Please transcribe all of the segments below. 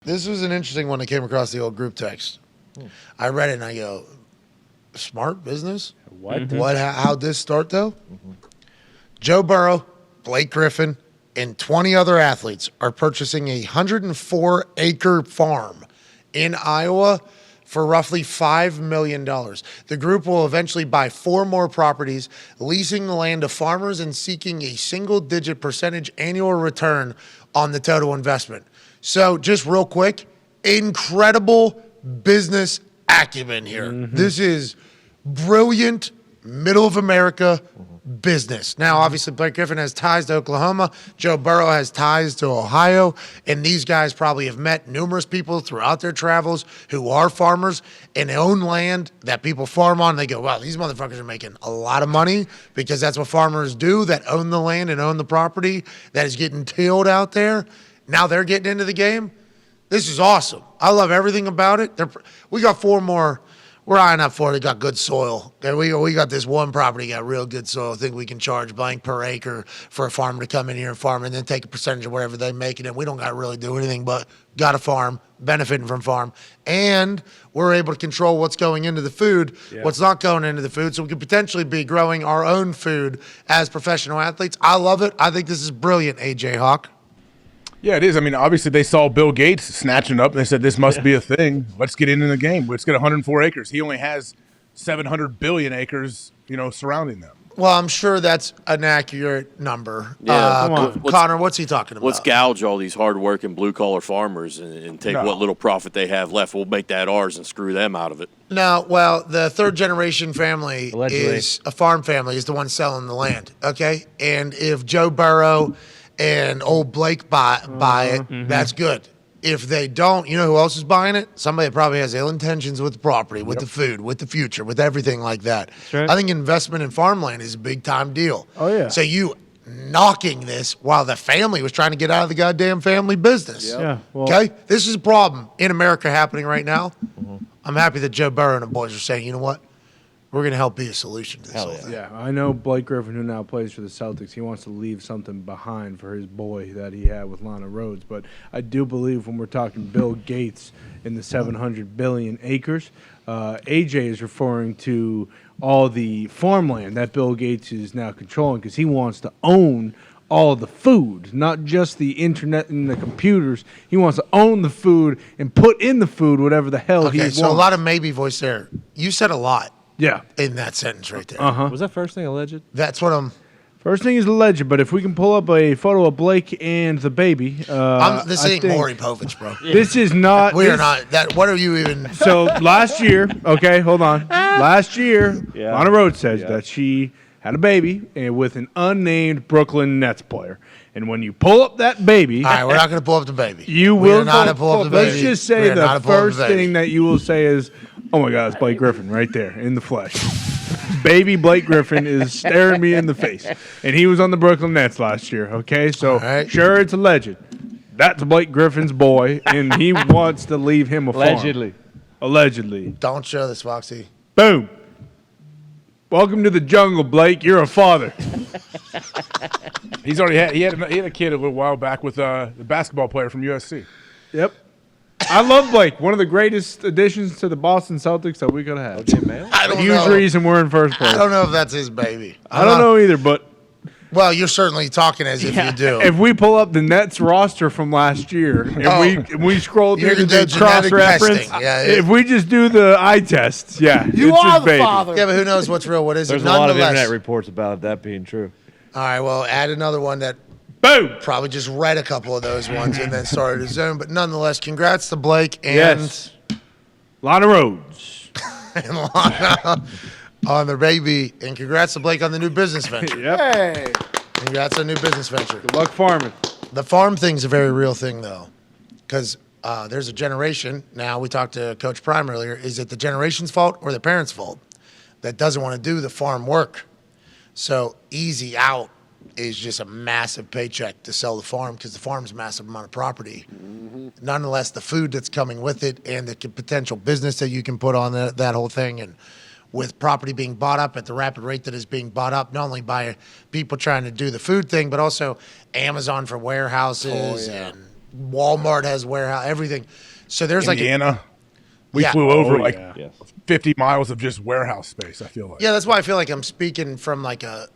This was an interesting one that came across the old group text. I read it and I go, smart business? What? How'd this start, though? Joe Burrow, Blake Griffin, and 20 other athletes are purchasing a 104-acre farm in Iowa for roughly $5 million. The group will eventually buy 4 more properties, leasing the land to farmers and seeking a single-digit percentage annual return on the total investment. So just real quick, incredible business acumen here. This is brilliant, middle of America business. Now, obviously, Blake Griffin has ties to Oklahoma. Joe Burrow has ties to Ohio. And these guys probably have met numerous people throughout their travels who are farmers and own land that people farm on. And they go, wow, these motherfuckers are making a lot of money because that's what farmers do, that own the land and own the property that is getting tilled out there. Now they're getting into the game. This is awesome. I love everything about it. We got 4 more. We're eyeing up 4. They got good soil. Okay, we got this one property got real good soil. I think we can charge blank per acre for a farmer to come in here and farm and then take a percentage of whatever they make it. And we don't got to really do anything but got a farm, benefiting from farm. And we're able to control what's going into the food, what's not going into the food. So we could potentially be growing our own food as professional athletes. I love it. I think this is brilliant, AJ Hawk. Yeah, it is. I mean, obviously they saw Bill Gates snatching it up, and they said this must be a thing. Let's get into the game. Let's get 104 acres. He only has 700 billion acres, surrounding them. Well, I'm sure that's an accurate number. Yeah, Connor, what's he talking about? Let's gouge all these hard-working blue-collar farmers and take what little profit they have left. We'll make that ours and screw them out of it. No, well, the third-generation family is a farm family, is the one selling the land, okay? And if Joe Burrow and old Blake buy it, that's good. If they don't, you know who else is buying it? Somebody that probably has ill intentions with the property, with the food, with the future, with everything like that. Right. I think investment in farmland is a big-time deal. Oh, yeah. So you knocking this while the family was trying to get out of the goddamn family business. Yeah. Well, Okay? This is a problem in America happening right now. I'm happy that Joe Burrow and the boys are saying, you know what? We're going to help be a solution to this whole thing. Yeah, I know Blake Griffin, who now plays for the Celtics, he wants to leave something behind for his boy that he had with Lana Rhodes. But I do believe when we're talking Bill Gates in the 700 billion acres, AJ is referring to all the farmland that Bill Gates is now controlling because he wants to own all the food, not just the internet and the computers. He wants to own the food and put in the food whatever the hell he wants. Okay, so a lot of maybe voice there. You said a lot. Yeah. In that sentence right there. Was that first thing alleged? That's what I'm... First thing is alleged, but if we can pull up a photo of Blake and the baby... this ain't Maury Povich, bro. This is not... We are not... What are you even... So last year... Okay, hold on. Last year, Lana Rhodes says that she had a baby with an unnamed Brooklyn Nets player. And when you pull up that baby... All right, we're not going to pull up the baby. You will not pull up the baby. Let's just say the first thing that you will say is, oh my God, it's Blake Griffin right there in the flesh. Baby Blake Griffin is staring me in the face. And he was on the Brooklyn Nets last year, okay? So, sure, it's alleged. That's Blake Griffin's boy, and he wants to leave him a farm. Allegedly. Don't show this, Foxy. Boom. Welcome to the jungle, Blake. You're a father. He's already had a kid a little while back with the basketball player from USC. Yep. I love Blake. One of the greatest additions to the Boston Celtics that we could have had. I don't Huge know. reason we're in first place. I don't know if that's his baby. I don't know either, but... Well, you're certainly talking as if you do. If we pull up the Nets roster from last year and we scroll through the cross-reference, if we just do the eye tests, you it's are his the baby. father. Yeah, but who knows what's real, what isn't. There's a lot of internet reports about that being true. All right, well, add another one that Boom. probably just read a couple of those ones and then started his own. But nonetheless, congrats to Blake and Lana Rhodes. and Lana on their baby. And congrats to Blake on the new business venture. Hey. Congrats on the new business venture. Good luck farming. The farm thing's a very real thing, though, because there's a generation. Now, we talked to Coach Prime earlier. Is it the generation's fault or the parents' fault that doesn't want to do the farm work? So easy out is just a massive paycheck to sell the farm because the farm's a massive amount of property. Nonetheless, the food that's coming with it and the potential business that you can put on that whole thing, and with property being bought up at the rapid rate that is being bought up, not only by people trying to do the food thing, but also Amazon for warehouses and Walmart has warehouse, everything. So there's Indiana. We Yeah. flew over Oh, like yeah. Yes. 50 miles of just warehouse space, I feel like. yeah, that's why I feel like I'm speaking from like a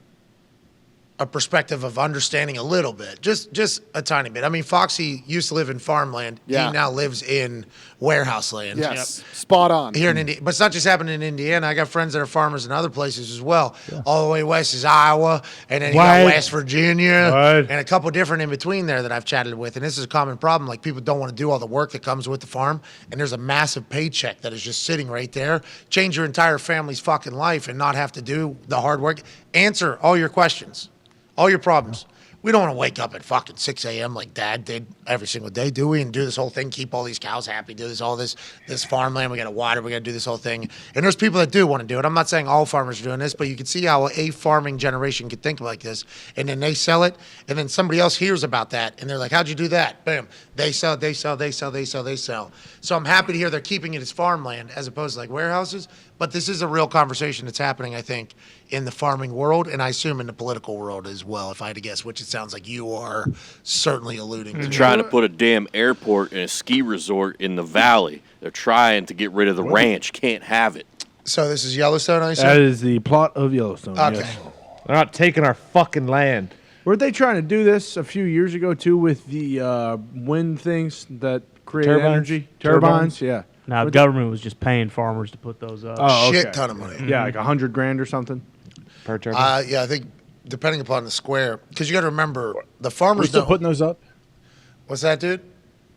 perspective of understanding a little bit, just a tiny bit. I mean, Foxy used to live in farmland. Yeah. He now lives in warehouse land. Yes, spot on. Here in Indiana, but it's not just happening in Indiana. I got friends that are farmers in other places as well. All the way west is Iowa, and then you got What? West Virginia, What? and a couple different in between there that I've chatted with. And this is a common problem. Like people don't want to do all the work that comes with the farm, and there's a massive paycheck that is just sitting right there. Change your entire family's fucking life and not have to do the hard work. Answer all your questions, all your problems. We don't want to wake up at fucking 6 a.m. like Dad did every single day, do we? And do this whole thing, keep all these cows happy, do this farmland. We got to water, we got to do this whole thing. And there's people that do want to do it. I'm not saying all farmers are doing this, but you can see how a farming generation could think like this. And then they sell it, and then somebody else hears about that, and they're like, how'd you do that? Bam. They sell. So I'm happy to hear they're keeping it as farmland as opposed to like warehouses. But this is a real conversation that's happening, I think, in the farming world, and I assume in the political world as well, if I had to guess, which it sounds like you are certainly alluding to. Trying to put a damn airport and a ski resort in the valley. They're trying to get rid of the ranch. Can't have it. So this is Yellowstone, I That assume? is the plot of Yellowstone. Okay. Yes. They're not taking our fucking land. Weren't they trying to do this a few years ago too with the wind things that create Turbines? energy? Turbines? Yeah. Now, the government was just paying farmers to put those up. Oh, Shit okay. ton of money. Yeah, like $100,000 or something. Per turbine. Yeah, I think depending upon the square, because you got to remember, the Are we farmers still don't. putting those up? What's that, dude?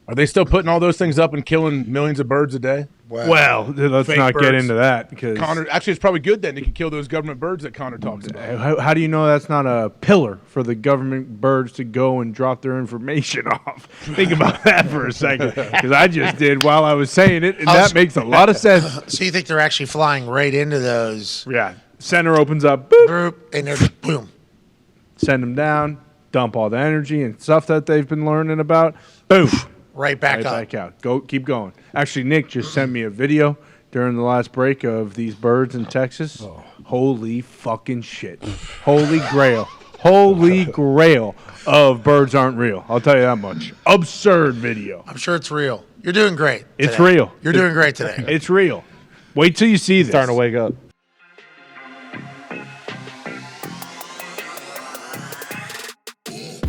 Are they still putting all those things up and killing millions of birds a day? Well, let's Fake not get birds. into that because Connor, actually, it's probably good then. They can kill those government birds that Connor talks about. how do you know that's not a pillar for the government birds to go and drop their information off? Think about that for a second, because I just did while I was saying it, and that makes a lot of sense. So you think they're actually flying right into those, Yeah, center opens up, boop, group, and they're just boom. send them down, dump all the energy and stuff that they've been learning about, boom, Right back right up. back out. Go, keep going. Actually, Nick just sent me a video during the last break of these birds in Texas. Holy fucking shit! Holy grail! Holy grail of birds aren't real. I'll tell you that much. Absurd video. I'm sure it's real. You're doing great. It's today. real. You're doing great today. It's real. Wait till you see this. Starting to wake up.